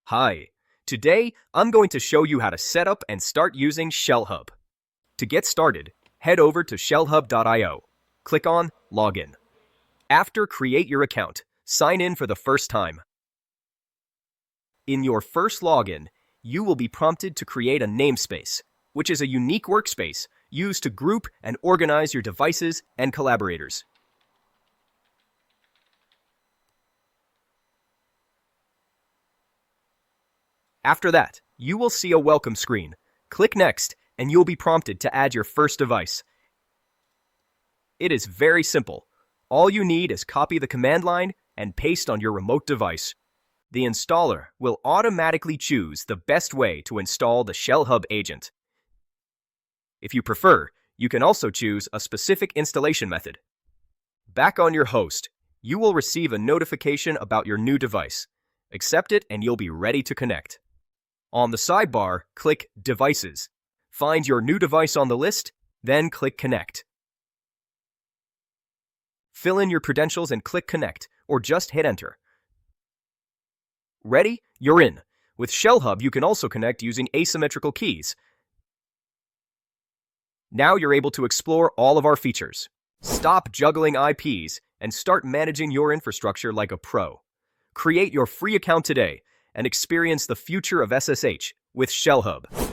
Hi, today I'm going to show you how to set up and start using ShellHub. To get started, head over to shellhub.io. Click on Login. After create your account, sign in for the first time. In your first login, you will be prompted to create a namespace, which is a unique workspace used to group and organize your devices and collaborators. After that, you will see a welcome screen. Click Next, and you'll be prompted to add your first device. It is very simple. All you need is copy the command line and paste on your remote device. The installer will automatically choose the best way to install the ShellHub agent. If you prefer, you can also choose a specific installation method. Back on your host, you will receive a notification about your new device. Accept it and you'll be ready to connect. On the sidebar, click Devices. Find your new device on the list, then click Connect. Fill in your credentials and click Connect, or just hit Enter. Ready? You're in. With ShellHub, you can also connect using asymmetrical keys. Now you're able to explore all of our features. Stop juggling IPs and start managing your infrastructure like a pro. Create your free account today and experience the future of SSH with ShellHub.